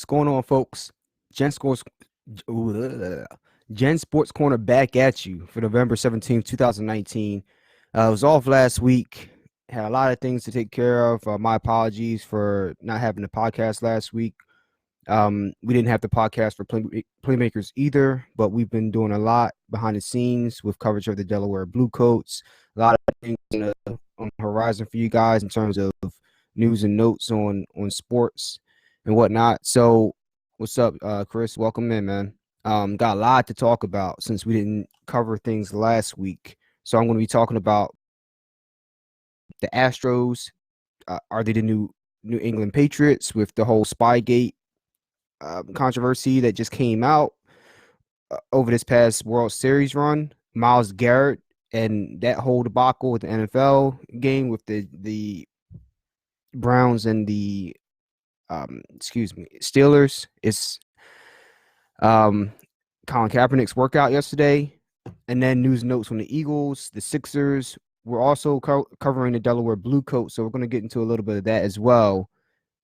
What's going on, folks? Gen Sports, Gen Sports Corner back at you for November 17th, 2019. I was off last week. Had a lot of things to take care of. My apologies for not having the podcast last week. We didn't have the podcast for Playmakers either, but we've been doing a lot behind the scenes with coverage of the Delaware Bluecoats. A lot of things on the horizon for you guys in terms of news and notes on sports and whatnot. So, what's up, Chris? Welcome in, man. Got a lot to talk about since we didn't cover things last week. So I'm going to be talking about the Astros. Are they the New England Patriots with the whole Spygate controversy that just came out over this past World Series run? Myles Garrett and that whole debacle with the NFL game with the Browns and the Steelers. It's Colin Kaepernick's workout yesterday, and then news notes from the Eagles, the Sixers. We're also covering the Delaware Bluecoats, so we're going to get into a little bit of that as well.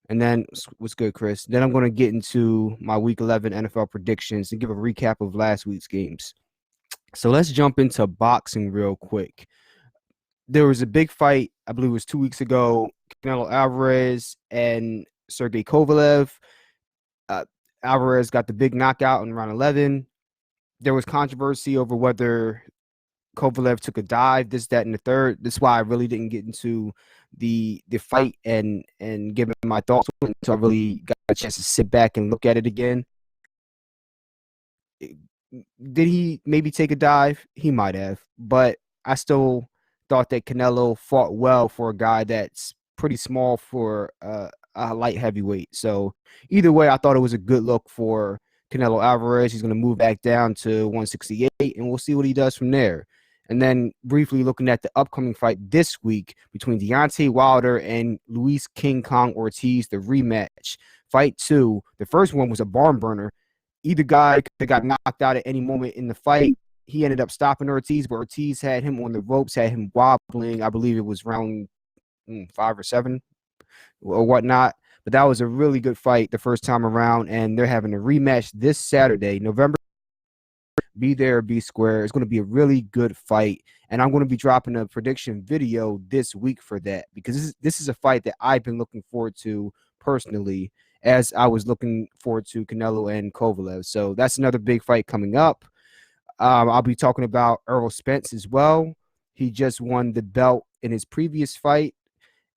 And then, what's good, Chris? Then I'm going to get into my Week 11 NFL predictions and give a recap of last week's games. So let's jump into boxing real quick. There was a big fight, I believe it was 2 weeks ago, Canelo Alvarez and Sergey Kovalev. Alvarez got the big knockout in round 11. There was controversy over whether Kovalev took a dive, this, that, and the third. That's why I really didn't get into the fight and give my thoughts until I really got a chance to sit back and look at it again. Did he maybe take a dive? He might have, but I still thought that Canelo fought well for a guy that's pretty small for a light heavyweight. So either way, I thought it was a good look for Canelo Alvarez. He's going to move back down to 168, and we'll see what he does from there. And then briefly looking at the upcoming fight this week between Deontay Wilder and Luis King Kong Ortiz, the rematch. Fight 2, the first one was a barn burner. Either guy that got knocked out at any moment in the fight. He ended up stopping Ortiz, but Ortiz had him on the ropes, had him wobbling. I believe it was round 5 or 7 or whatnot. But that was a really good fight the first time around, and they're having a rematch this Saturday, November. Be there, be square. It's going to be a really good fight, and I'm going to be dropping a prediction video this week for that because this is a fight that I've been looking forward to personally, as I was looking forward to Canelo and Kovalev. So that's another big fight coming up. I'll be talking about Errol Spence as well. He just won the belt in his previous fight,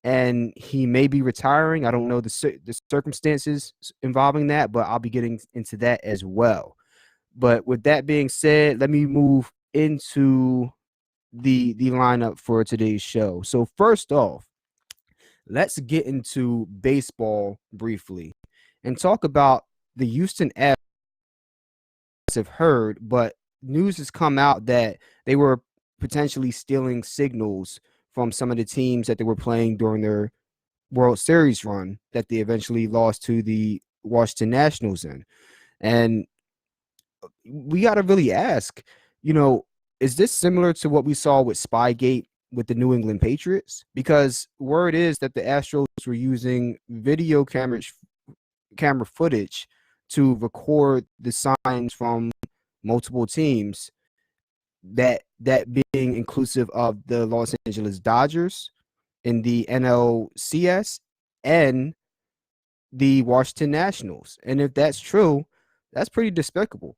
and he may be retiring. I don't know the circumstances involving that, but I'll be getting into that as well. But with that being said, let me move into the lineup for today's show. So first off, let's get into baseball briefly and talk about the Houston Astros. Have heard, but news has come out that they were potentially stealing signals from some of the teams that they were playing during their World Series run that they eventually lost to the Washington Nationals in. And we got to really ask, is this similar to what we saw with Spygate with the New England Patriots? Because word is that the Astros were using video camera footage to record the signs from multiple teams, that being inclusive of the Los Angeles Dodgers in the NLCS and the Washington Nationals. And if that's true, that's pretty despicable.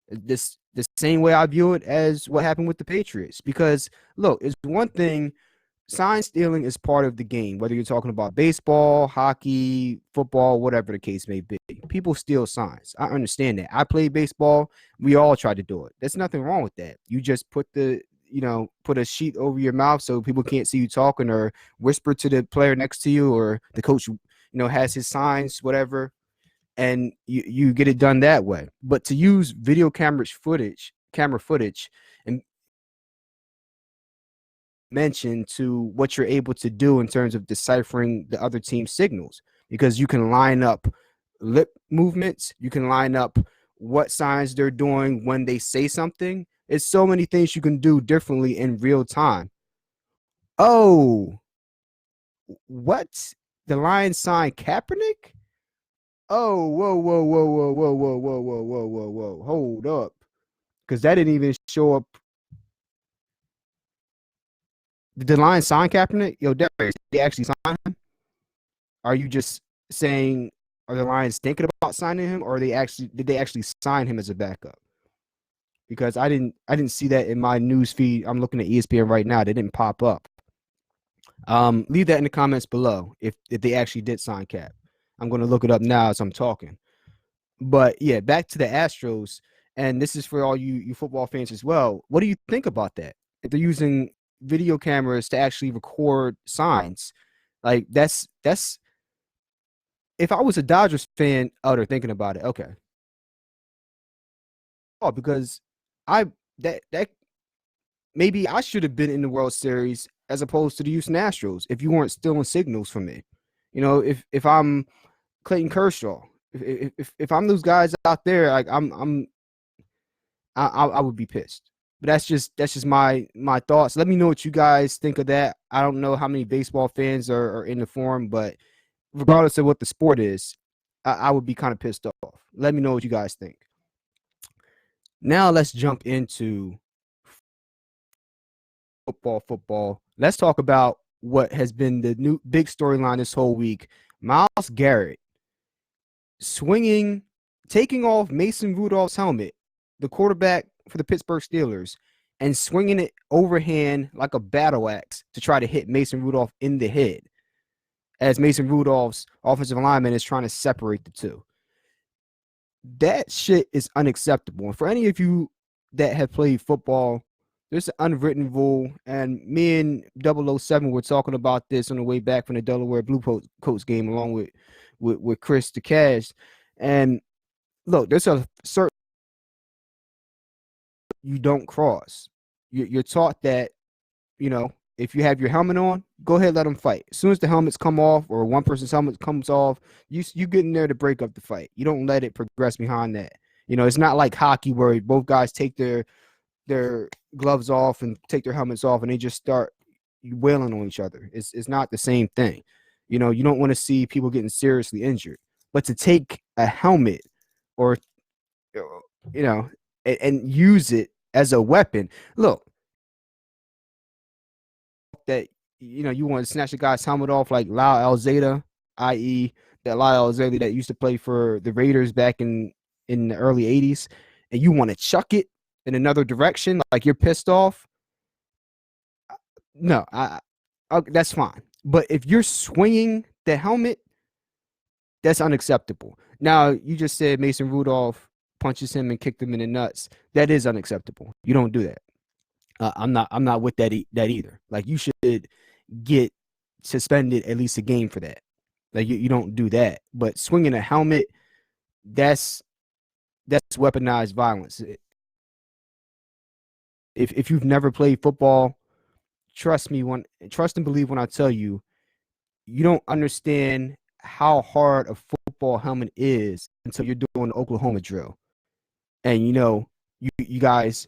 The same way I view it as what happened with the Patriots. Because, look, it's one thing, sign stealing is part of the game, whether you're talking about baseball, hockey, football, whatever the case may be. People steal signs. I understand that. I play baseball. We all try to do it. There's nothing wrong with that. You just put put a sheet over your mouth so people can't see you talking, or whisper to the player next to you, or the coach, has his signs, whatever. And you get it done that way. But to use video camera footage and mention to what you're able to do in terms of deciphering the other team's signals, because you can line up lip movements, you can line up what signs they're doing when they say something. It's so many things you can do differently in real time. Oh, what? The Lions signed Kaepernick? Oh, whoa, whoa, whoa, whoa, whoa, whoa, whoa, whoa, whoa, whoa, whoa. Hold up. Because that didn't even show up. Did the Lions sign Kaepernick? Yo, Darius, they actually sign him? Are you just saying, are the Lions thinking about signing him, or did they actually sign him as a backup? Because I didn't see that in my news feed. I'm looking at ESPN right now. They didn't pop up. Leave that in the comments below if they actually did sign Cap. I'm going to look it up now as I'm talking. But yeah, back to the Astros, and this is for all you football fans as well. What do you think about that? If they're using video cameras to actually record signs, like that's if I was a Dodgers fan out there thinking about it, okay. Oh, because I that maybe I should have been in the World Series as opposed to the Houston Astros if you weren't stealing signals from me. If I'm Clayton Kershaw, if I'm those guys out there, like I would be pissed. But that's just my thoughts. Let me know what you guys think of that. I don't know how many baseball fans are in the forum, but regardless of what the sport is, I would be kind of pissed off. Let me know what you guys think. Now let's jump into football. Let's talk about what has been the new big storyline this whole week. Myles Garrett taking off Mason Rudolph's helmet, the quarterback for the Pittsburgh Steelers, and swinging it overhand like a battle axe to try to hit Mason Rudolph in the head, as Mason Rudolph's offensive lineman is trying to separate the two. That shit is unacceptable. And for any of you that have played football, there's an unwritten rule. And me and 007 were talking about this on the way back from the Delaware Bluecoats game, along with Chris DeCash. And look, there's a certain you don't cross. You're taught that, if you have your helmet on, go ahead, let them fight. As soon as the helmets come off or one person's helmet comes off, you get in there to break up the fight. You don't let it progress behind that. It's not like hockey where both guys take their gloves off and take their helmets off and they just start wailing on each other. It's not the same thing. You don't want to see people getting seriously injured. But to take a helmet or and use it as a weapon, look, that you want to snatch a guy's helmet off like Lyle Alzada, i.e., that Lyle Alzada that used to play for the Raiders back in the early '80s, and you want to chuck it in another direction, like you're pissed off. No, that's fine. But if you're swinging the helmet, that's unacceptable. Now, you just said Mason Rudolph punches him and kicked him in the nuts. That is unacceptable. You don't do that. I'm not with that either. Like, you should get suspended at least a game for that. Like, you don't do that. But swinging a helmet, that's weaponized violence. If you've never played football, trust and believe when I tell you, you don't understand how hard a football helmet is until you're doing the Oklahoma drill. And you guys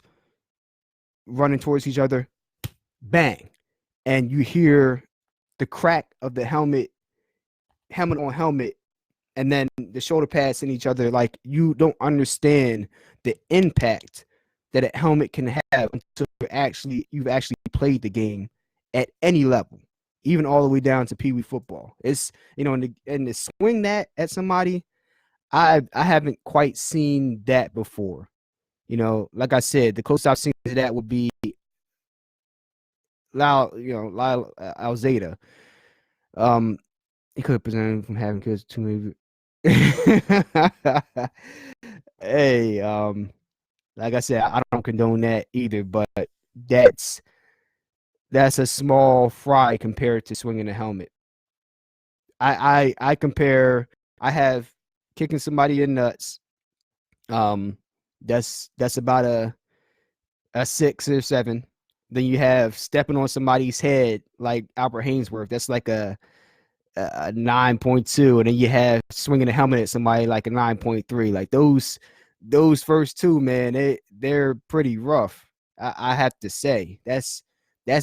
running towards each other, bang, and you hear the crack of the helmet on helmet, and then the shoulder pads in each other. Like, you don't understand the impact that a helmet can have until you've actually played the game at any level, even all the way down to Pee Wee football. It's and to swing that at somebody, I haven't quite seen that before. Like I said, the closest I've seen to that would be Lyle Alzada. He could have prevented him from having kids too many. Hey, like I said, I don't condone that either, but that's a small fry compared to swinging a helmet. I compare. I have kicking somebody in nuts. That's about a 6 or 7. Then you have stepping on somebody's head like Albert Hainsworth. That's like a 9.2, and then you have swinging a helmet at somebody like a 9.3. Like those first two, man, they're pretty rough. I have to say that's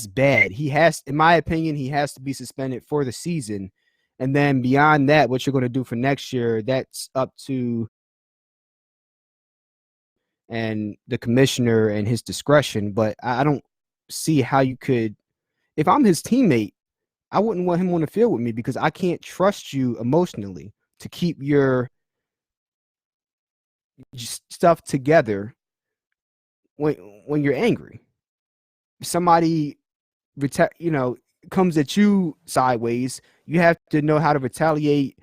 bad. In my opinion, he has to be suspended for the season, And then beyond that, what you're going to do for next year, that's up to and the commissioner and his discretion. But I don't see how you could, if I'm his teammate, I wouldn't want him on the field with me because I can't trust you emotionally to keep your stuff together when you're angry. Somebody comes at you sideways, you have to know how to retaliate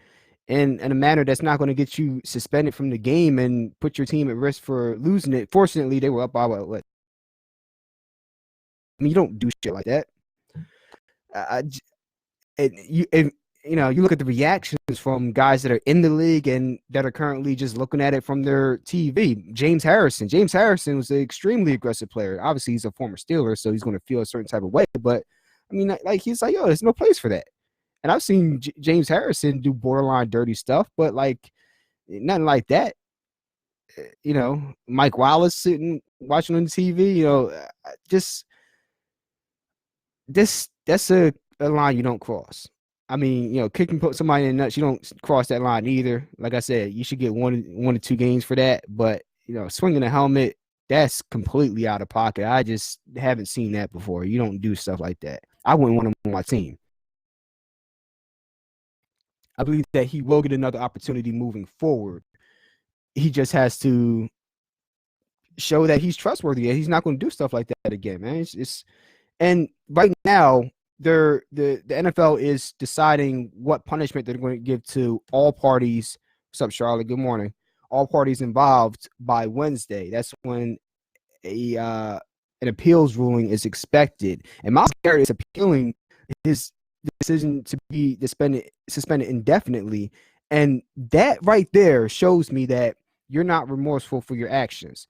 in a manner that's not going to get you suspended from the game and put your team at risk for losing it. Fortunately, they were up by what? I mean, you don't do shit like that. I, you look at the reactions from guys that are in the league and that are currently just looking at it from their TV. James Harrison was an extremely aggressive player. Obviously, he's a former Steeler, so he's going to feel a certain type of way. But I mean, like he's like, yo, there's no place for that. And I've seen James Harrison do borderline dirty stuff, but like nothing like that. Mike Wallace sitting watching on the TV. Just that's a line you don't cross. I mean, kicking somebody in the nuts, you don't cross that line either. Like I said, you should get one or two games for that. But swinging a helmet, that's completely out of pocket. I just haven't seen that before. You don't do stuff like that. I wouldn't want him on my team. I believe that he will get another opportunity moving forward. He just has to show that he's trustworthy. He's not going to do stuff like that again, man. And right now, the NFL is deciding what punishment they're going to give to all parties. What's up, Charlotte? Good morning. All parties involved by Wednesday. That's when an appeals ruling is expected. And Myles Garrett is appealing his decision to be suspended indefinitely. And that right there shows me that you're not remorseful for your actions,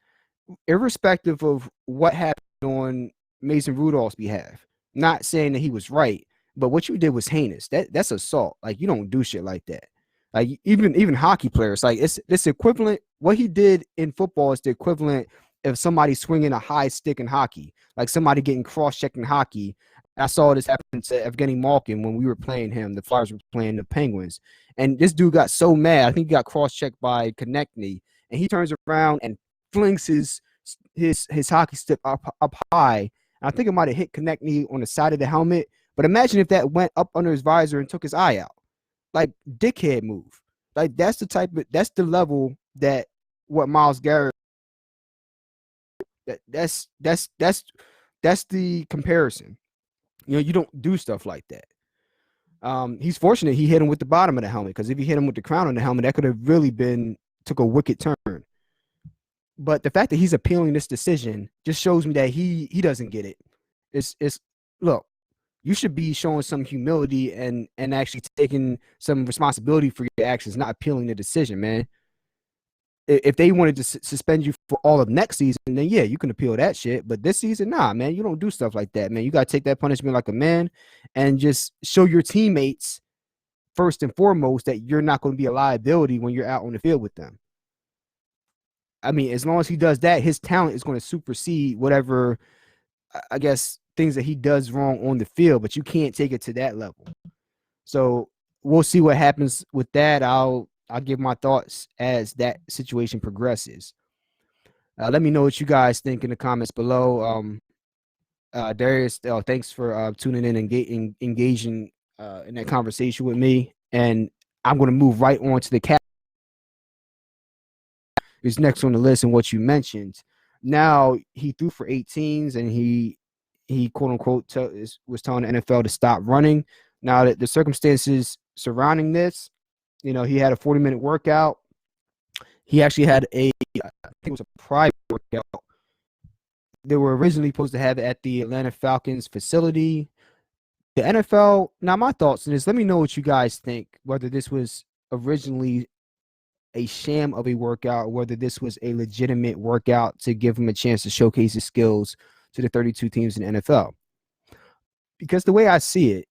irrespective of what happened on Mason Rudolph's behalf. Not saying that he was right, but what you did was heinous. That's assault. Like, you don't do shit like that. Like, even hockey players, like it's equivalent. What he did in football is the equivalent of somebody swinging a high stick in hockey, like somebody getting cross-checked in hockey. I saw this happen to Evgeny Malkin when we were playing him. The Flyers were playing the Penguins, and this dude got so mad. I think he got cross-checked by Konechny, and he turns around and flings his hockey stick up high. I think it might have hit Konechny on the side of the helmet. But imagine if that went up under his visor and took his eye out. Like, dickhead move. Like, that's the level that what Myles Garrett. That's the comparison. You don't do stuff like that. He's fortunate he hit him with the bottom of the helmet, because if he hit him with the crown of the helmet, that could have really took a wicked turn. But the fact that he's appealing this decision just shows me that he doesn't get it. It's look, you should be showing some humility and actually taking some responsibility for your actions, not appealing the decision, man. If they wanted to suspend you for all of next season, then yeah, you can appeal that shit. But this season, nah, man, you don't do stuff like that, man. You got to take that punishment like a man and just show your teammates first and foremost that you're not going to be a liability when you're out on the field with them. I mean, as long as he does that, his talent is going to supersede whatever, I guess, things that he does wrong on the field, but you can't take it to that level. So we'll see what happens with that. I'll give my thoughts as that situation progresses. Let me know what you guys think in the comments below. Darius, thanks for tuning in and engaging in that conversation with me. And I'm going to move right on to the cap. Is next on the list, and what you mentioned. Now he threw for 18s, and he quote unquote was telling the NFL to stop running. Now that the circumstances surrounding this, he had a 40-minute workout. He actually had I think it was a private workout. They were originally supposed to have it at the Atlanta Falcons facility. The NFL. Now, my thoughts on this. Let me know what you guys think. Whether this was originally a sham of a workout, or whether this was a legitimate workout to give him a chance to showcase his skills to the 32 teams in the NFL. Because the way I see it,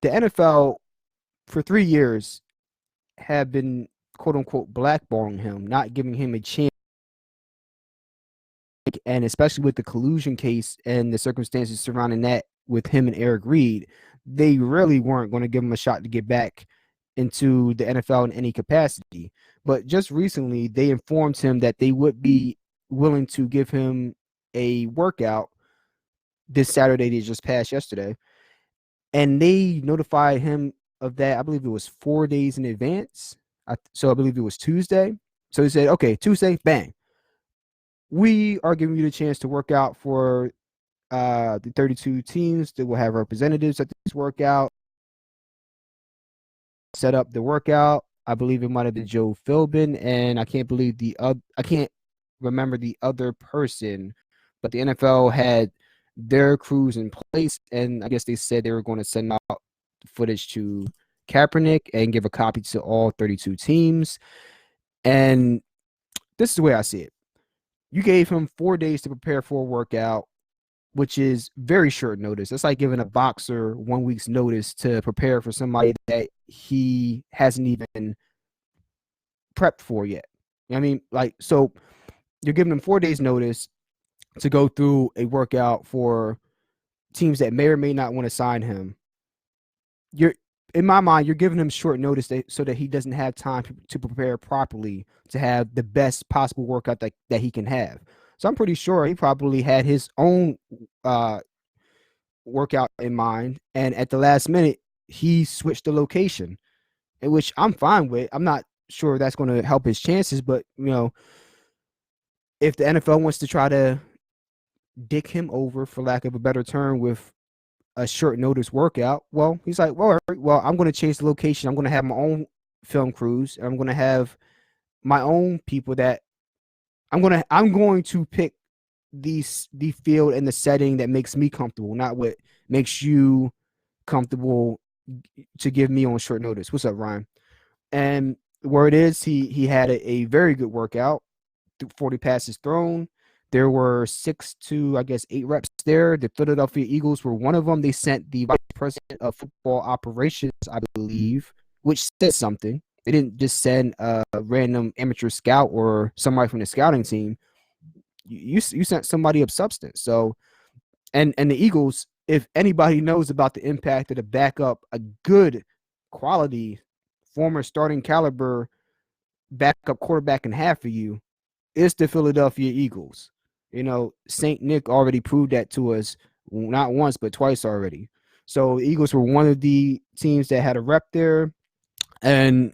the NFL for 3 years have been quote unquote blackballing him, not giving him a chance. And especially with the collusion case and the circumstances surrounding that with him and Eric Reed, they really weren't going to give him a shot to get back into the NFL in any capacity. But just recently, they informed him that they would be willing to give him a workout this Saturday that just passed yesterday. And they notified him of that. I believe it was 4 days in advance. So I believe it was Tuesday. So he said, okay, Tuesday, bang. We are giving you the chance to work out for the 32 teams that will have representatives at this workout. Set up the workout. I believe it might have been Joe Philbin, and I can't remember the other person, but the NFL had their crews in place, and I guess they said they were going to send out footage to Kaepernick and give a copy to all 32 teams. And this is the way I see it. You gave him 4 days to prepare for a workout, which is very short notice. It's like giving a boxer 1 week's notice to prepare for somebody that he hasn't even prepped for yet. You know what I mean? Like, so you're giving him 4 days notice to go through a workout for teams that may or may not want to sign him. You're, in my mind, you're giving him short notice so that he doesn't have time to prepare properly to have the best possible workout that he can have. So I'm pretty sure he probably had his own workout in mind, and at the last minute, he switched the location, which I'm fine with. I'm not sure that's going to help his chances, but if the NFL wants to try to dick him over, for lack of a better term, with a short notice workout, well, he's like, well, I'm going to change the location. I'm going to have my own film crews, and I'm going to have my own people that I'm going to pick the field and the setting that makes me comfortable, not what makes you comfortable to give me on short notice. What's up, Ryan? And word is he had a very good workout, 40 passes thrown. There were 6 to, I guess, 8 reps there. The Philadelphia Eagles were one of them. They sent the vice president of football operations, I believe, which said something. They didn't just send a random amateur scout or somebody from the scouting team. You sent somebody of substance. So, and the Eagles, if anybody knows about the impact of the backup, a good quality former starting caliber backup quarterback in half for you, it's the Philadelphia Eagles. St. Nick already proved that to us not once but twice already. So the Eagles were one of the teams that had a rep there. And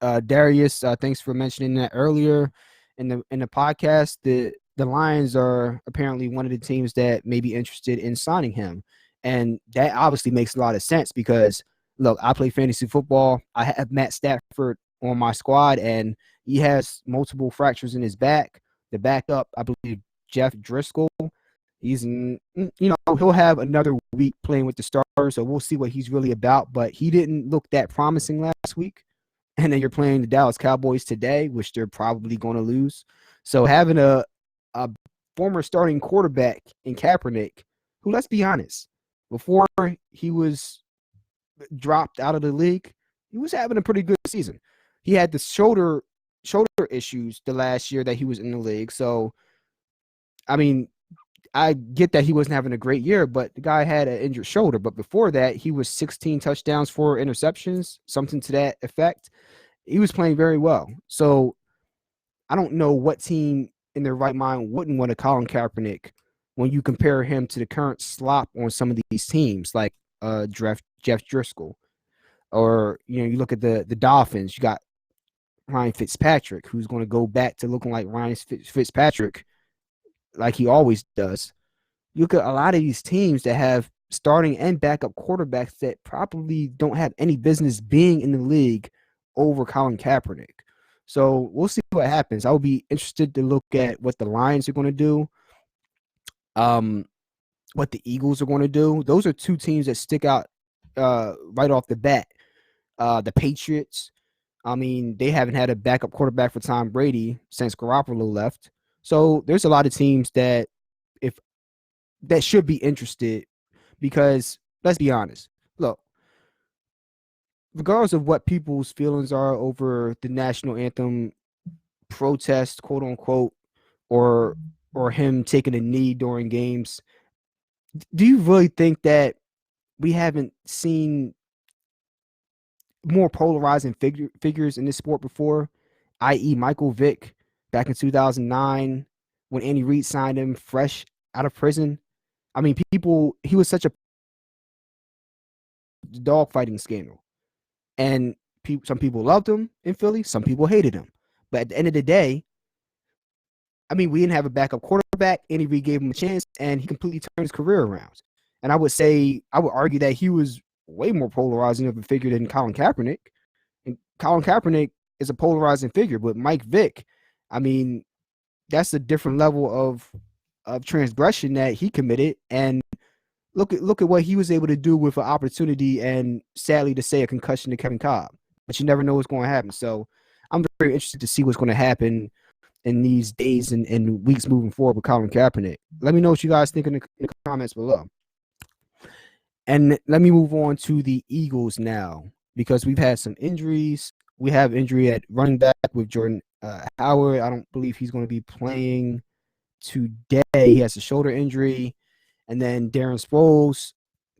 Darius, thanks for mentioning that earlier in the podcast. The Lions are apparently one of the teams that may be interested in signing him, and that obviously makes a lot of sense because look, I play fantasy football. I have Matt Stafford on my squad, and he has multiple fractures in his back. The backup, I believe, Jeff Driscoll. He'll have another week playing with the starters, so we'll see what he's really about. But he didn't look that promising last week. And then you're playing the Dallas Cowboys today, which they're probably going to lose. So having a former starting quarterback in Kaepernick, who, let's be honest, before he was dropped out of the league, he was having a pretty good season. He had the shoulder issues the last year that he was in the league. So, I mean, I get that he wasn't having a great year, but the guy had an injured shoulder. But before that, he was 16 touchdowns, 4 interceptions, something to that effect. He was playing very well. So I don't know what team in their right mind wouldn't want to Colin Kaepernick when you compare him to the current slop on some of these teams, like Jeff Driscoll. Or, you look at the Dolphins, you got Ryan Fitzpatrick, who's going to go back to looking like Ryan Fitzpatrick like he always does. You look at a lot of these teams that have starting and backup quarterbacks that probably don't have any business being in the league over Colin Kaepernick. So we'll see what happens. I'll be interested to look at what the Lions are going to do, what the Eagles are going to do. Those are two teams that stick out right off the bat. The Patriots, I mean, they haven't had a backup quarterback for Tom Brady since Garoppolo left. So there's a lot of teams that should be interested because let's be honest. Look, regardless of what people's feelings are over the national anthem protest, quote unquote, or him taking a knee during games, do you really think that we haven't seen more polarizing figures in this sport before, i.e., Michael Vick back in 2009 when Andy Reid signed him fresh out of prison. I mean, he was such a dogfighting scandal. And some people loved him in Philly, some people hated him. But at the end of the day, I mean, we didn't have a backup quarterback. Andy Reid gave him a chance, and he completely turned his career around. And I would argue that he was way more polarizing of a figure than Colin Kaepernick. And Colin Kaepernick is a polarizing figure, but Mike Vick, I mean, that's a different level of transgression that he committed. And look at what he was able to do with an opportunity, and sadly to say, a concussion to Kevin Cobb. But you never know what's going to happen. So I'm very interested to see what's going to happen in these days and weeks moving forward with Colin Kaepernick. Let me know what you guys think in the comments below. And let me move on to the Eagles now, because we've had some injuries. We have injury at running back with Jordan Howard. I don't believe he's going to be playing today. He has a shoulder injury. And then Darren Sproles,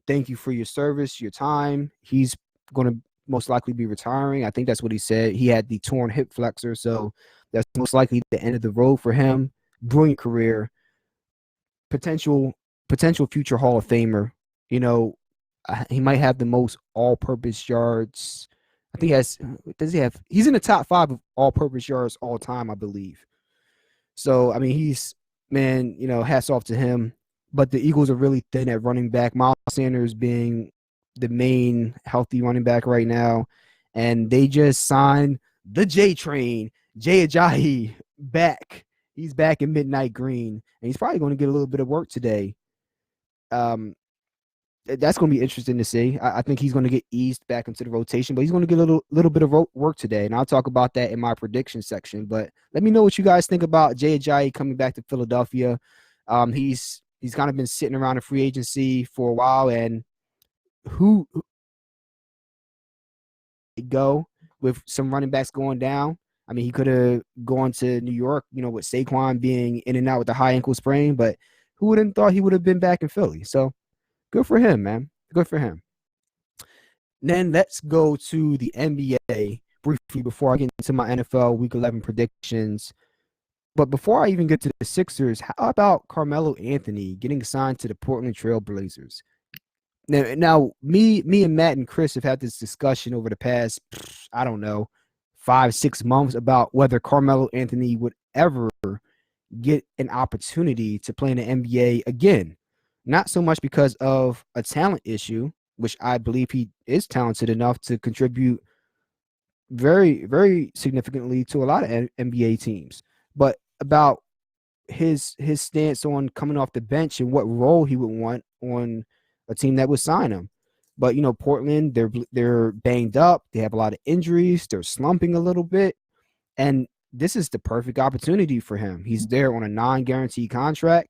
thank you for your service, your time. He's going to most likely be retiring. I think that's what he said. He had the torn hip flexor, so that's most likely the end of the road for him. Brilliant career, potential future Hall of Famer. You know, he might have the most all-purpose yards. I think he's in the top 5 of all-purpose yards all time, I believe. So, I mean, hats off to him. But the Eagles are really thin at running back. Miles Sanders being the main healthy running back right now. And they just signed the J Train, Jay Ajayi, back. He's back in midnight green. And he's probably going to get a little bit of work today. That's going to be interesting to see. I think he's going to get eased back into the rotation, but he's going to get a little bit of work today. And I'll talk about that in my prediction section. But let me know what you guys think about Jay Ajayi coming back to Philadelphia. He's kind of been sitting around the free agency for a while, and who go with some running backs going down. I mean, he could have gone to New York, with Saquon being in and out with the high ankle sprain, but who would have thought he would have been back in Philly? So good for him, man. Good for him. Then let's go to the NBA briefly before I get into my NFL Week 11 predictions. But before I even get to the Sixers, how about Carmelo Anthony getting signed to the Portland Trail Blazers? Now, me and Matt and Chris have had this discussion over the past, I don't know, 5-6 months about whether Carmelo Anthony would ever get an opportunity to play in the NBA again. Not so much because of a talent issue, which I believe he is talented enough to contribute very, very significantly to a lot of NBA teams, but about his stance on coming off the bench and what role he would want on a team that would sign him. But Portland, they're banged up. They have a lot of injuries. They're slumping a little bit, and this is the perfect opportunity for him. He's there on a non-guaranteed contract,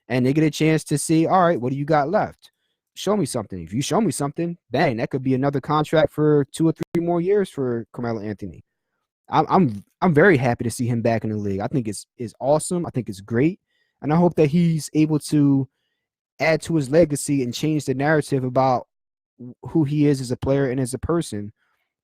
and they get a chance to see, all right, what do you got left? Show me something. If you show me something, bang, that could be another contract for 2 or 3 more years for Carmelo Anthony. I'm very happy to see him back in the league. I think it's awesome. I think it's great, and I hope that he's able to add to his legacy and change the narrative about who he is as a player and as a person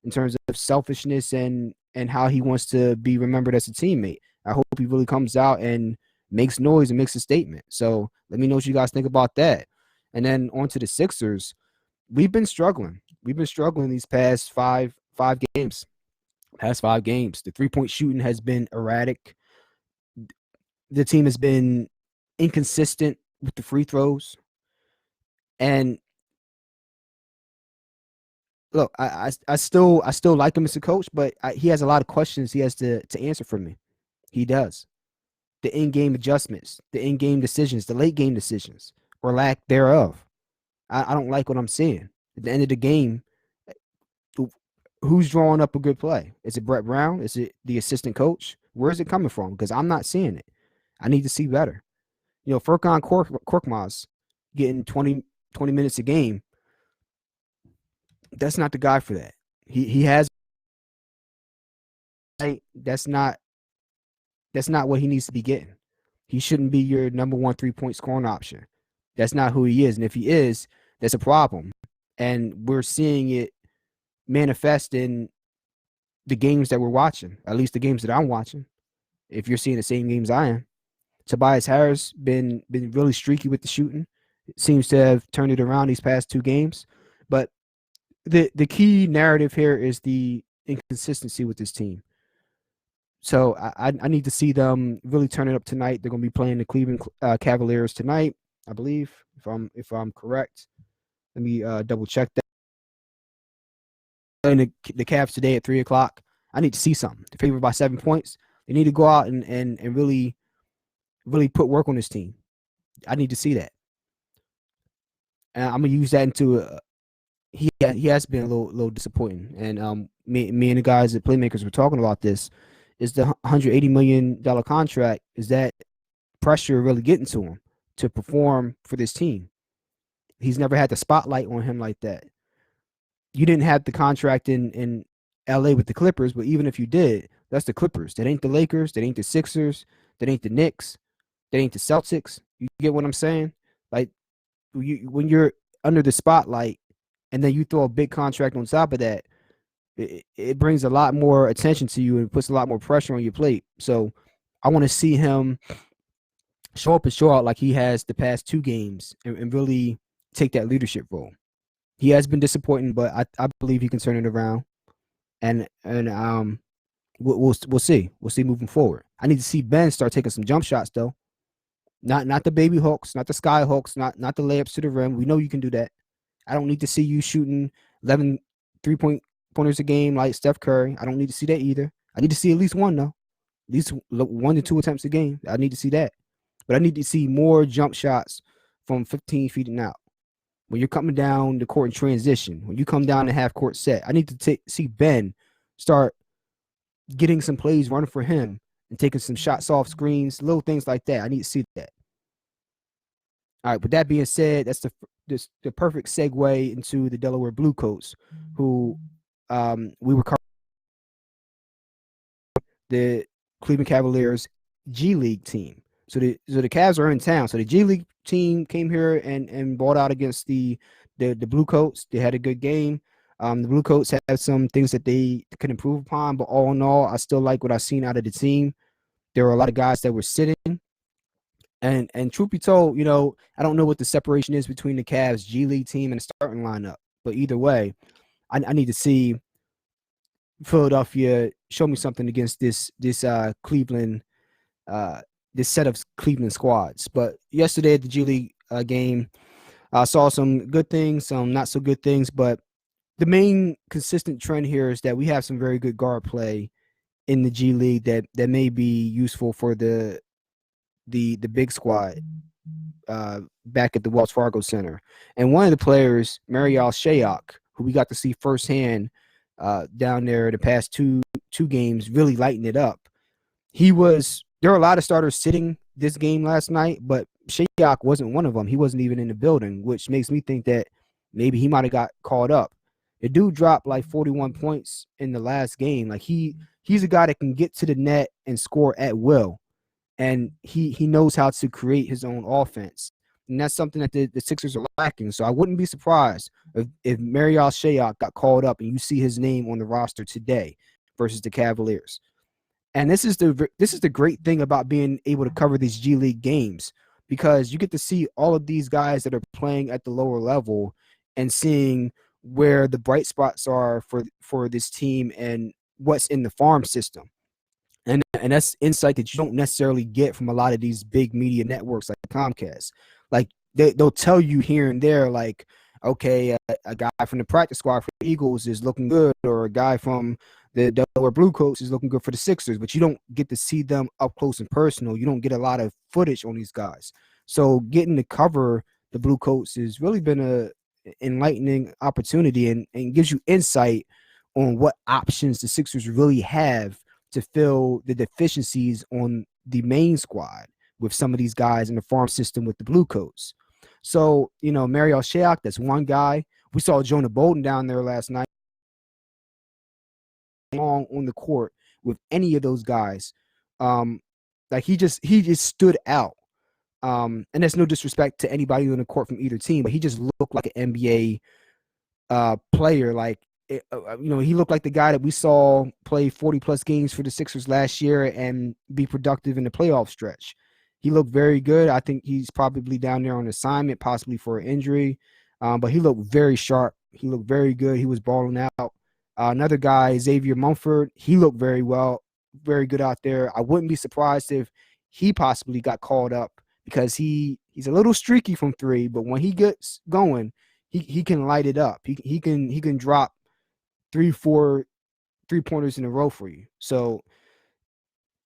in terms of selfishness and how he wants to be remembered as a teammate. I hope he really comes out and makes noise and makes a statement. So let me know what you guys think about that. And then on to the Sixers. We've been struggling. These past five games. Past 5 games. The 3-point shooting has been erratic. The team has been inconsistent with the free throws. And look, I still like him as a coach, but he has a lot of questions he has to answer for me. He does. The in-game adjustments, the in-game decisions, the late-game decisions, or lack thereof. I don't like what I'm seeing. At the end of the game, who's drawing up a good play? Is it Brett Brown? Is it the assistant coach? Where is it coming from? Because I'm not seeing it. I need to see better. Furkan Korkmaz getting 20 minutes a game. That's not the guy for that. He has. That's not what he needs to be getting. He shouldn't be your number 1 3-point scoring option. That's not who he is. And if he is, that's a problem. and we're seeing it manifest in the games that we're watching, at least the games that I'm watching. If you're seeing the same games I am, Tobias Harris been really streaky with the shooting. It seems to have turned it around these past 2 games. But the key narrative here is the inconsistency with this team. So I need to see them really turn it up tonight. They're going to be playing the Cleveland Cavaliers tonight, I believe, if I'm correct. Let me double check that. And the Cavs today at 3 o'clock. I need to see something. They're favored by 7 points. They need to go out and really put work on this team. I need to see that. And I'm gonna use that into he has been a little disappointing. And me and the guys at Playmakers were talking about this. Is the $180 million contract, is that pressure really getting to him to perform for this team? He's never had the spotlight on him like that. You didn't have the contract in LA with the Clippers, but even if you did, that's the Clippers. That ain't the Lakers. That ain't the Sixers. That ain't the Knicks. That ain't the Celtics. You get what I'm saying? Like when you're under the spotlight and then you throw a big contract on top of that, it brings a lot more attention to you and puts a lot more pressure on your plate. So I want to see him show up and show out like he has the past 2 games and really take that leadership role. He has been disappointing, but I believe he can turn it around. And we'll see. We'll see moving forward. I need to see Ben start taking some jump shots though. Not the baby hooks, not the sky hooks, not the layups to the rim. We know you can do that. I don't need to see you shooting 11 3-point pointers a game like Steph Curry. I don't need to see that either. I need to see at least one though. At least 1 to 2 attempts a game. I need to see that. But I need to see more jump shots from 15 feet and out. When you're coming down the court in transition, when you come down the half court set, I need to see Ben start getting some plays running for him and taking some shots off screens, little things like that. I need to see that. All right. With that being said, that's the perfect segue into the Delaware Bluecoats, who we were covering the Cleveland Cavaliers G League team. So the Cavs are in town. So the G League team came here and bought out against the Bluecoats. They had a good game. The Bluecoats have some things that they could improve upon, but all in all, I still like what I've seen out of the team. There were a lot of guys that were sitting. And truth be told, I don't know what the separation is between the Cavs G League team and the starting lineup. But either way, I need to see Philadelphia show me something against this Cleveland this set of Cleveland squads. But yesterday at the G League game, I saw some good things, some not so good things. But the main consistent trend here is that we have some very good guard play in the G League that may be useful for the big squad back at the Wells Fargo Center. And one of the players, Myles Garrett, who we got to see firsthand down there the past two games, really lighting it up. There were a lot of starters sitting this game last night, but Shayok wasn't one of them. He wasn't even in the building, which makes me think that maybe he might have got called up. The dude dropped like 41 points in the last game. Like he's a guy that can get to the net and score at will. And he knows how to create his own offense. And that's something that the Sixers are lacking. So I wouldn't be surprised if Myles Garrett got called up and you see his name on the roster today versus the Cavaliers. And this is the great thing about being able to cover these G League games, because you get to see all of these guys that are playing at the lower level and seeing where the bright spots are for this team and what's in the farm system. And that's insight that you don't necessarily get from a lot of these big media networks like Comcast. Like they'll tell you here and there, like, okay, a guy from the practice squad for the Eagles is looking good, or a guy from the Delaware Bluecoats is looking good for the Sixers, but you don't get to see them up close and personal. You don't get a lot of footage on these guys. So getting to cover the Bluecoats has really been a enlightening opportunity and gives you insight on what options the Sixers really have to fill the deficiencies on the main squad with some of these guys in the farm system with the Bluecoats. So, Myles Garrett, that's one guy. We saw Jonah Bolden down there last night, long on the court with any of those guys. Like he just stood out. And there's no disrespect to anybody on the court from either team, but he just looked like an NBA player. Like, he looked like the guy that we saw play 40 plus games for the Sixers last year and be productive in the playoff stretch. He looked very good. I think he's probably down there on assignment, possibly for an injury. But he looked very sharp. He looked very good. He was balling out. Another guy, Xavier Mumford, he looked very good out there. I wouldn't be surprised if he possibly got called up because he's a little streaky from three, but when he gets going, he can light it up. He can drop 3-4 3-pointers in a row for you. So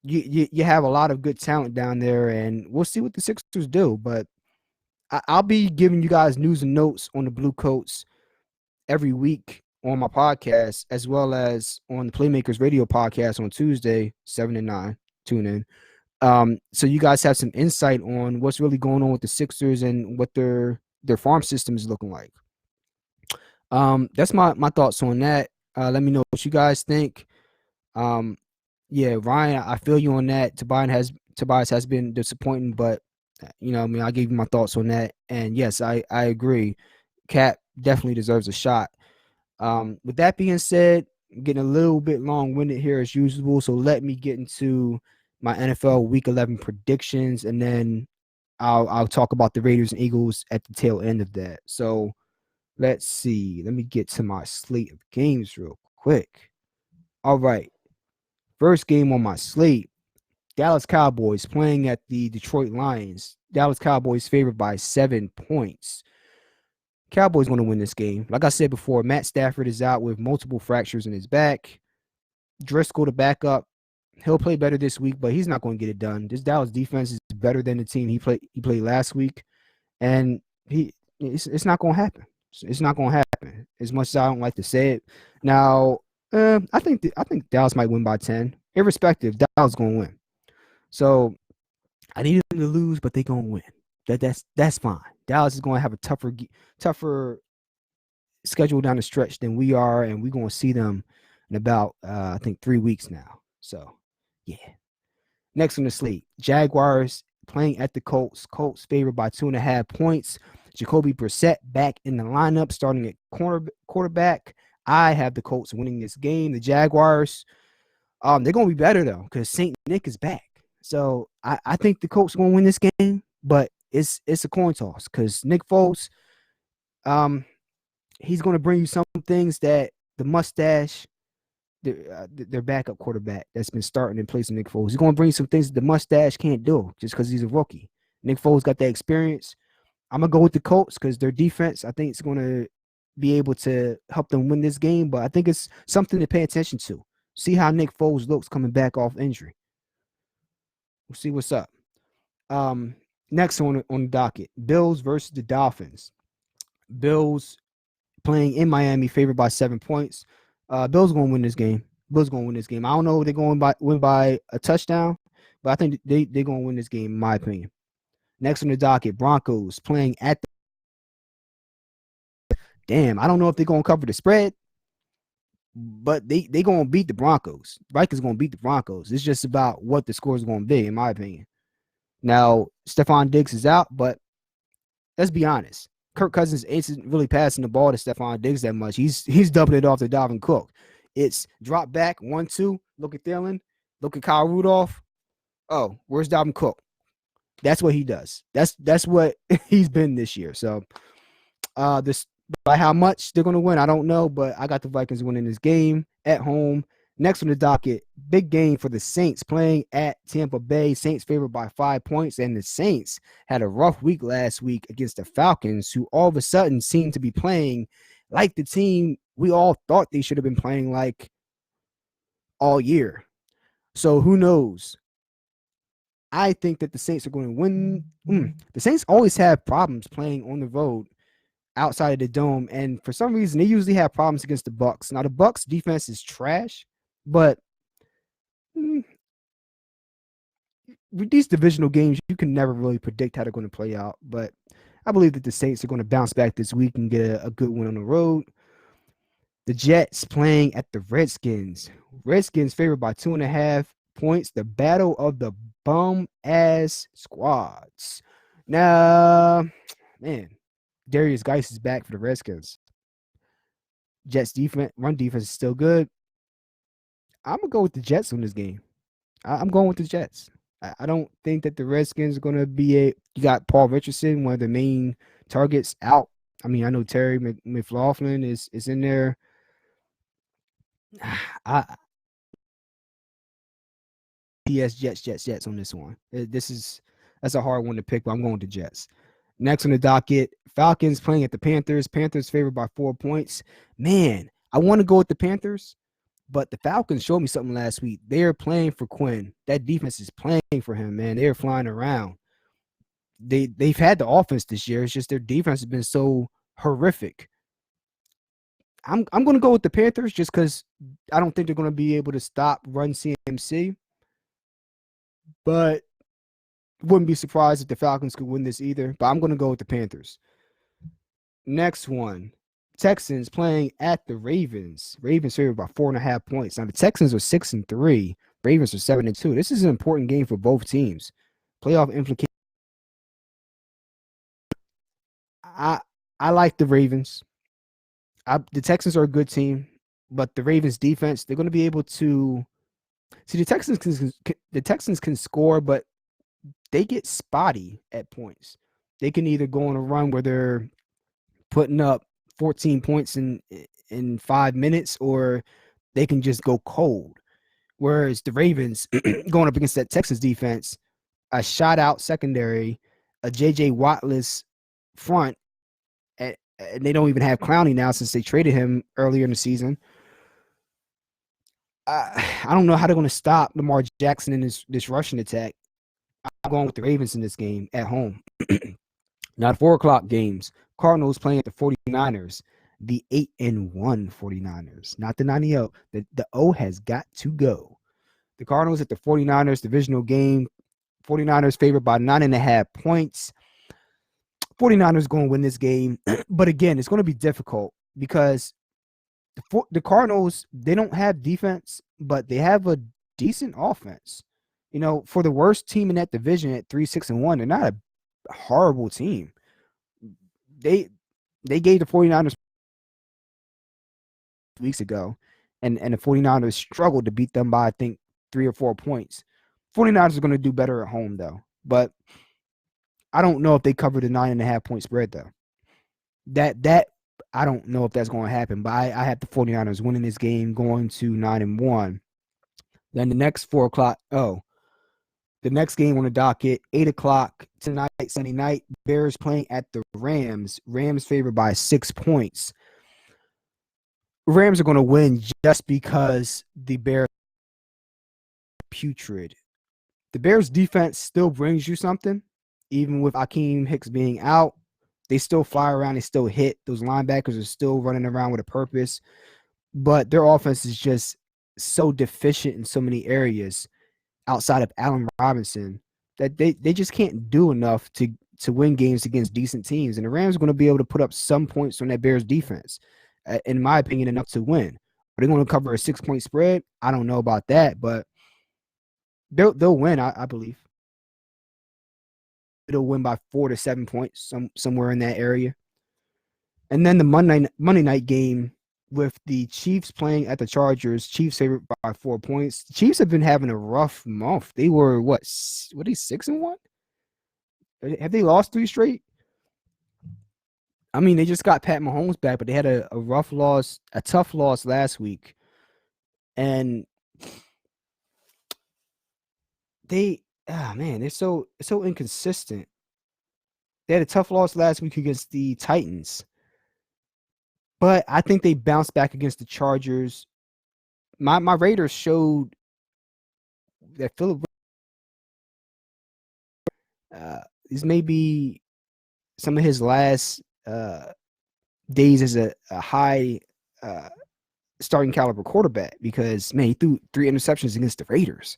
you have a lot of good talent down there, and we'll see what the Sixers do. But I'll be giving you guys news and notes on the Bluecoats every week on my podcast, as well as on the Playmakers Radio podcast on Tuesday, 7 and 9. Tune in. So you guys have some insight on what's really going on with the Sixers and what their farm system is looking like. That's my thoughts on that. Let me know what you guys think. Yeah, Ryan, I feel you on that. Tobias has been disappointing, but I gave you my thoughts on that. And yes, I agree. Cap definitely deserves a shot. With that being said, I'm getting a little bit long-winded here as usual, so let me get into my NFL Week 11 predictions, and then I'll talk about the Raiders and Eagles at the tail end of that. So let's see. Let me get to my slate of games real quick. All right. First game on my slate, Dallas Cowboys playing at the Detroit Lions. Dallas Cowboys favored by 7 points. Cowboys going to win this game. Like I said before, Matt Stafford is out with multiple fractures in his back. Driscoll, the backup, he'll play better this week, but he's not going to get it done. This Dallas defense is better than the team he played last week, and it's not going to happen. It's not going to happen. As much as I don't like to say it. Now, I think Dallas might win by 10. Irrespective, Dallas is going to win. So I need them to lose, but they're going to win. That's fine. Dallas is going to have a tougher schedule down the stretch than we are, and we're going to see them in about I think 3 weeks now. So yeah. Next on the slate, Jaguars playing at the Colts. Colts favored by 2.5 points. Jacoby Brissett back in the lineup, starting at quarterback. I have the Colts winning this game. The Jaguars, they're going to be better, though, because St. Nick is back. So I think the Colts are going to win this game, but it's a coin toss because Nick Foles, he's going to bring you some things that the mustache, their backup quarterback that's been starting in place of Nick Foles, he's going to bring you some things that the mustache can't do just because he's a rookie. Nick Foles got that experience. I'm going to go with the Colts because their defense, I think, is going to be able to help them win this game, but I think it's something to pay attention to. See how Nick Foles looks coming back off injury. We'll see what's up. Next on the docket, Bills versus the Dolphins. Bills playing in Miami, favored by 7 points. Bills going to win this game. I don't know if they're going to win by a touchdown, but I think they're going to win this game, in my opinion. Next on the docket, Broncos playing at the – damn, I don't know if they're going to cover the spread, but they going to beat the Broncos. Vikings going to beat the Broncos. It's just about what the score is going to be, in my opinion. Now, Stephon Diggs is out, but let's be honest. Kirk Cousins isn't really passing the ball to Stephon Diggs that much. He's dumping it off to Dalvin Cook. It's drop back, 1-2, look at Thielen, look at Kyle Rudolph. Oh, where's Dalvin Cook? That's what he does. That's what he's been this year. So this by how much they're going to win, I don't know, but I got the Vikings winning this game at home. Next on the docket, big game for the Saints playing at Tampa Bay. Saints favored by 5 points, and the Saints had a rough week last week against the Falcons, who all of a sudden seemed to be playing like the team we all thought they should have been playing like all year. So who knows? I think that the Saints are going to win. The Saints always have problems playing on the road outside of the dome, and for some reason, they usually have problems against the Bucs. Now, the Bucs defense is trash, but with these divisional games, you can never really predict how they're going to play out. But I believe that the Saints are going to bounce back this week and get a good win on the road. The Jets playing at the Redskins. Redskins favored by 2.5 points. The battle of the bum-ass squads. Now, man, Darius Geis is back for the Redskins. Jets defense, run defense is still good. I'm gonna go with the Jets on this game. I'm going with the Jets. I don't think that the Redskins are gonna be a. You got Paul Richardson, one of the main targets, out. I mean, I know Terry McLaughlin is in there. I PS Jets on this one. That's a hard one to pick, but I'm going with the Jets. Next on the docket, Falcons playing at the Panthers. Panthers favored by 4 points. Man, I want to go with the Panthers, but the Falcons showed me something last week. They're playing for Quinn. That defense is playing for him, man. They're flying around. They've had the offense this year. It's just their defense has been so horrific. I'm going to go with the Panthers just because I don't think they're going to be able to stop run CMC. But wouldn't be surprised if the Falcons could win this either. But I'm going to go with the Panthers. Next one, Texans playing at the Ravens. Ravens favored by 4.5 points. Now the Texans are 6-3. Ravens are 7-2. This is an important game for both teams. Playoff implications. I like the Ravens. The Texans are a good team, but the Ravens defense, they're going to be able to see the Texans can score, but they get spotty at points. They can either go on a run where they're putting up 14 points in 5 minutes, or they can just go cold. Whereas the Ravens going up against that Texans defense, a shot out secondary, a JJ Wattless front, and they don't even have Clowney now since they traded him earlier in the season. I don't know how they're going to stop Lamar Jackson in this rushing attack. I'm going with the Ravens in this game at home. Now, 4 o'clock games. Cardinals playing at the 49ers. The 8-1 49ers. Not the 90-0. The O has got to go. The Cardinals at the 49ers divisional game. 49ers favored by 9.5 points. 49ers going to win this game. But again, it's going to be difficult because the Cardinals, they don't have defense, but they have a decent offense. You know, for the worst team in that division at 3-6-1, they're not a horrible team. They gave the 49ers weeks ago, and the 49ers struggled to beat them by, I think, 3 or 4 points. 49ers are going to do better at home, though. But I don't know if they cover the 9.5 point spread, though. That I don't know if that's going to happen, but I have the 49ers winning this game, going to 9-1. Then the next 4 o'clock, the next game on the docket, 8 o'clock tonight, Sunday night, Bears playing at the Rams. Rams favored by 6 points. Rams are going to win just because the Bears are putrid. The Bears defense still brings you something, even with Akeem Hicks being out. They still fly around. They still hit. Those linebackers are still running around with a purpose. But their offense is just so deficient in so many areas outside of Allen Robinson that they just can't do enough to win games against decent teams. And the Rams are going to be able to put up some points on that Bears defense, in my opinion, enough to win. Are they going to cover a 6-point spread? I don't know about that, but they'll win, I believe. It'll win by 4 to 7 points, somewhere in that area. And then the Monday night game with the Chiefs playing at the Chargers. Chiefs favored by 4 points. The Chiefs have been having a rough month. They were what are they, 6-1? Have they lost 3 straight? I mean, they just got Pat Mahomes back, but they had a rough loss, a tough loss last week. And they're so inconsistent. They had a tough loss last week against the Titans, but I think they bounced back against the Chargers. My Raiders showed that Philip. This may be some of his last days as a high starting caliber quarterback, because man, he threw 3 interceptions against the Raiders.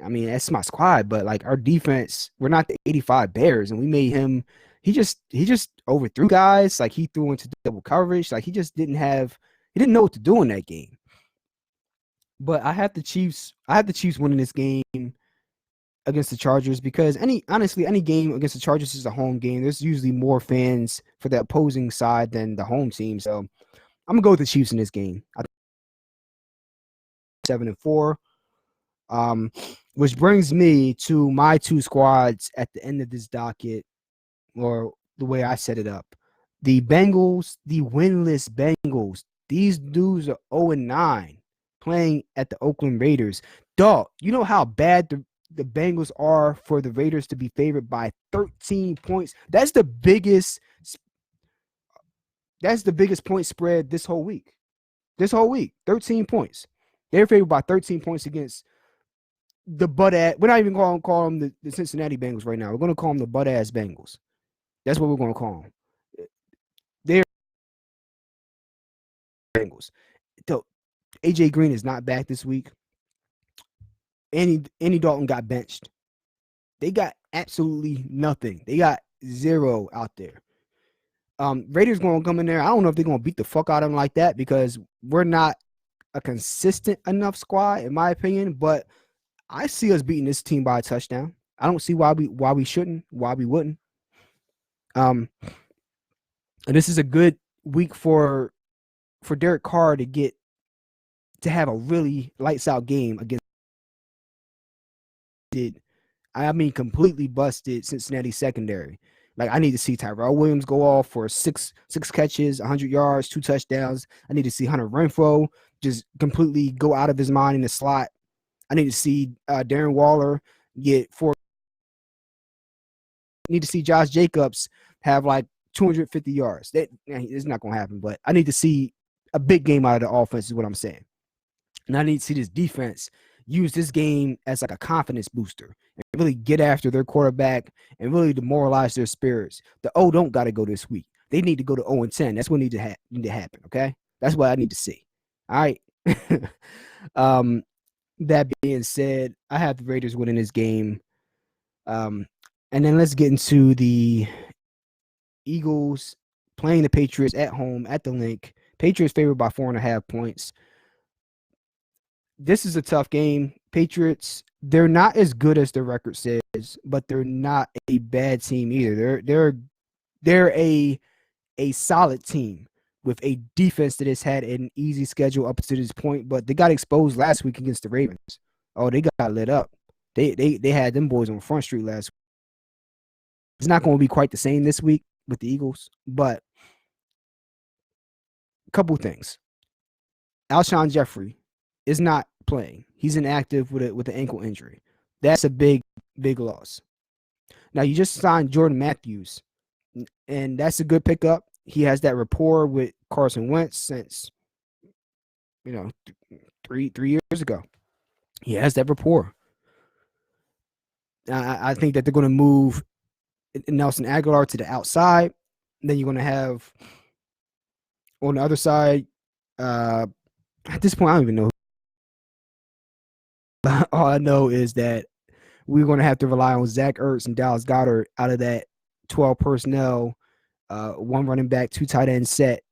I mean, that's my squad, but like our defense, we're not the 85 Bears, and we made him. He just overthrew guys. Like he threw into double coverage. Like he didn't know what to do in that game. But I have the Chiefs winning this game against the Chargers, because any game against the Chargers is a home game. There's usually more fans for the opposing side than the home team. So I'm gonna go with the Chiefs in this game. 7-4. Which brings me to my two squads at the end of this docket, or the way I set it up. The Bengals, the winless Bengals. These dudes are 0-9 playing at the Oakland Raiders. Dog, you know how bad the Bengals are for the Raiders to be favored by 13 points? That's the biggest point spread this whole week. 13 points. They're favored by 13 points against the butt ass. We're not even going to call them the Cincinnati Bengals right now. We're going to call them the butt ass Bengals. That's what we're going to call them. They're Bengals. So AJ Green is not back this week. Andy Dalton got benched. They got absolutely nothing. They got zero out there. Raiders going to come in there. I don't know if they're going to beat the fuck out of them like that because we're not a consistent enough squad, in my opinion. But I see us beating this team by a touchdown. I don't see why we shouldn't, why we wouldn't. And this is a good week for Derek Carr to have a really lights out game against completely busted Cincinnati secondary. Like, I need to see Tyrell Williams go off for six catches, 100 yards, 2 touchdowns. I need to see Hunter Renfrow just completely go out of his mind in the slot. I need to see Darren Waller get 4. I need to see Josh Jacobs have like 250 yards. It's not going to happen, but I need to see a big game out of the offense is what I'm saying. And I need to see this defense use this game as like a confidence booster and really get after their quarterback and really demoralize their spirits. The don't got to go this week. They need to go to 0-10. That's what need to happen, okay? That's what I need to see. All right. That being said, I have the Raiders winning this game. And then let's get into the Eagles playing the Patriots at home at the Link. Patriots favored by 4.5 points. This is a tough game. Patriots, they're not as good as their record says, but they're not a bad team either. They're a solid team with a defense that has had an easy schedule up to this point, but they got exposed last week against the Ravens. Oh, they got lit up. They had them boys on Front Street last week. It's not going to be quite the same this week with the Eagles, but a couple things. Alshon Jeffrey is not playing. He's inactive with an ankle injury. That's a big loss. Now, you just signed Jordan Matthews, and that's a good pickup. He has that rapport with Carson Wentz since, 3 years ago. He has that rapport. I think that they're going to move Nelson Aguilar to the outside. Then you're going to have on the other side, at this point, I don't even know. All I know is that we're going to have to rely on Zach Ertz and Dallas Goedert out of that 12 personnel, one running back, 2 tight end set.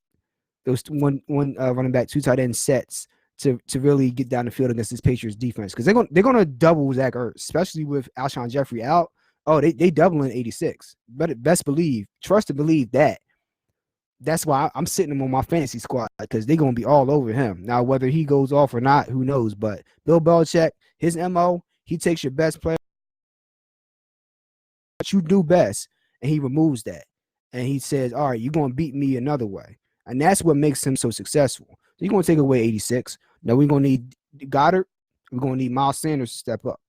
Those one running back, 2 tight end sets to really get down the field against this Patriots defense, because they're going to double Zach Ertz, especially with Alshon Jeffrey out. Oh, they doubling 86. But best believe, trust and believe that. That's why I'm sitting him on my fantasy squad, because they're going to be all over him. Now, whether he goes off or not, who knows? But Bill Belichick, his MO, he takes your best player, what you do best, and he removes that. And he says, all right, you're going to beat me another way. And that's what makes him so successful. So you're going to take away 86. Now, we're going to need Goddard. We're going to need Myles Sanders to step up.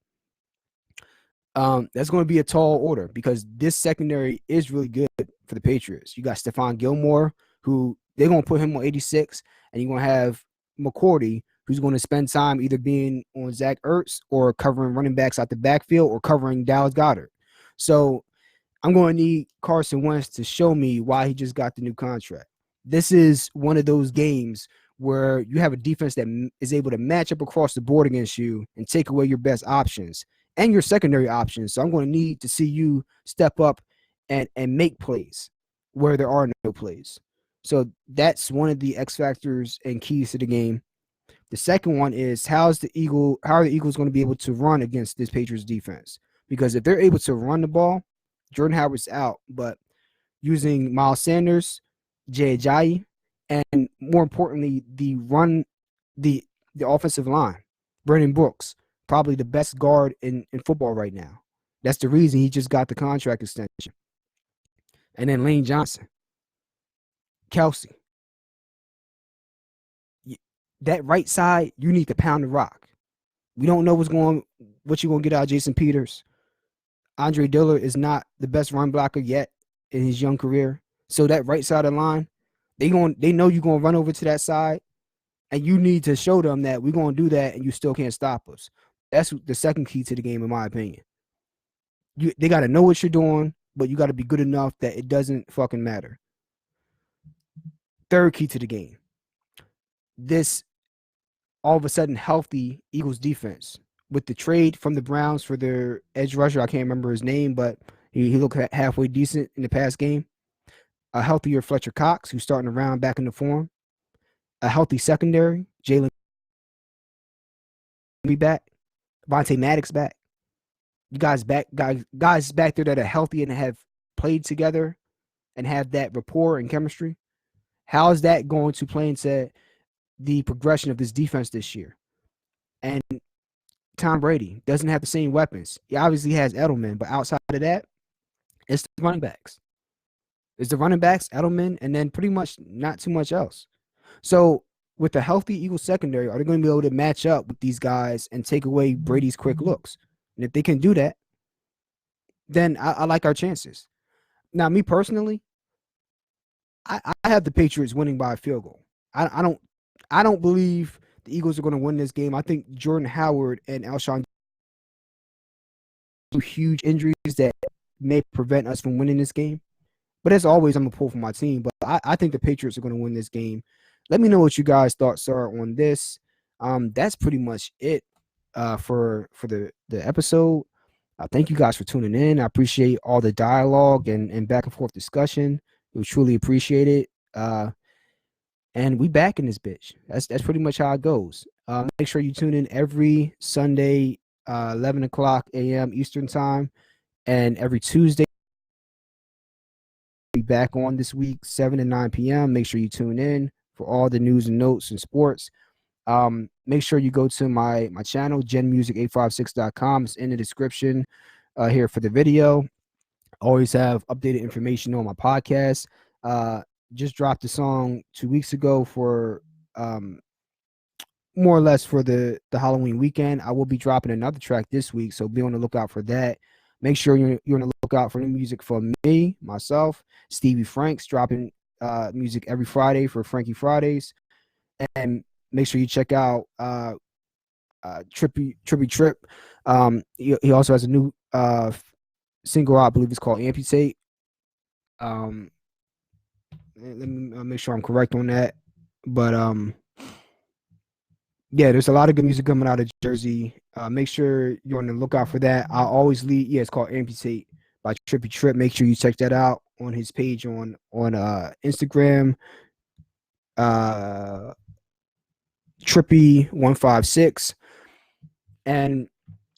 That's going to be a tall order, because this secondary is really good for the Patriots. You got Stephon Gilmore, who they're going to put him on 86, and you're going to have McCourty, who's going to spend time either being on Zach Ertz or covering running backs out the backfield or covering Dallas Goedert. So I'm going to need Carson Wentz to show me why he just got the new contract. This is one of those games where you have a defense that is able to match up across the board against you and take away your best options and your secondary options. So I'm going to need to see you step up and make plays where there are no plays. So that's one of the X factors and keys to the game. The second one is how are the Eagles going to be able to run against this Patriots defense? Because if they're able to run the ball, Jordan Howard's out, but using Miles Sanders, Jay Ajayi, and more importantly, the the offensive line. Brandon Brooks, probably the best guard in football right now. That's the reason he just got the contract extension. And then Lane Johnson, Kelsey. That right side, you need to pound the rock. We don't know what you're gonna get out of Jason Peters. Andre Dillard is not the best run blocker yet in his young career. So that right side of the line, they know you're gonna run over to that side, and you need to show them that we're gonna do that, and you still can't stop us. That's the second key to the game, in my opinion. They got to know what you're doing, but you got to be good enough that it doesn't fucking matter. Third key to the game. This all of a sudden healthy Eagles defense with the trade from the Browns for their edge rusher. I can't remember his name, but he looked halfway decent in the past game. A healthier Fletcher Cox, who's starting to round back into form. A healthy secondary. Jalen be back. Vontae Maddox back. You guys back there that are healthy and have played together and have that rapport and chemistry. How is that going to play into the progression of this defense this year? And Tom Brady doesn't have the same weapons. He obviously has Edelman, but outside of that, it's the running backs. It's the running backs, Edelman, and then pretty much not too much else. So with a healthy Eagles secondary, are they going to be able to match up with these guys and take away Brady's quick looks? And if they can do that, then I like our chances. Now, me personally, I have the Patriots winning by a field goal. I don't believe the Eagles are going to win this game. I think Jordan Howard and Alshon huge injuries that may prevent us from winning this game. But as always, I'm going to pull for my team. But I think the Patriots are going to win this game. Let me know what you guys' thoughts are on this. That's pretty much it for the episode. Thank you guys for tuning in. I appreciate all the dialogue and back and forth discussion. It was truly appreciated. And we back in this bitch. That's pretty much how it goes. Make sure you tune in every Sunday, 11 o'clock a.m. Eastern time, and every Tuesday. Be back on this week, 7 and 9 p.m. Make sure you tune in for all the news and notes and sports. Make sure you go to my channel, genmusic856.com. It's in the description here for the video. Always have updated information on my podcast. Just dropped a song 2 weeks ago for more or less for the Halloween weekend. I will be dropping another track this week, so be on the lookout for that. Make sure you're on the lookout for new music from me, myself, Stevie Franks, dropping music every Friday for Frankie Fridays. And make sure you check out Trippy Trip. He also has a new single out, I believe it's called Amputate. Let me make sure I'm correct on that. But yeah, there's a lot of good music coming out of Jersey. Make sure you're on the lookout for that. I'll always lead. Yeah, it's called Amputate by Trippy Trip. Make sure you check that out on his page on Instagram. Trippy156. And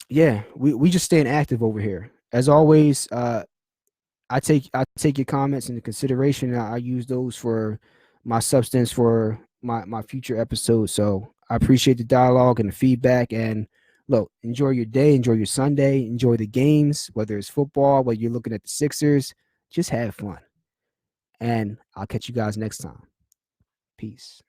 yeah, we just staying active over here. As always, I take your comments into consideration. I use those for my substance for my future episodes. So I appreciate the dialogue and the feedback. And look, enjoy your day, enjoy your Sunday, enjoy the games, whether it's football, whether you're looking at the Sixers, just have fun. And I'll catch you guys next time. Peace.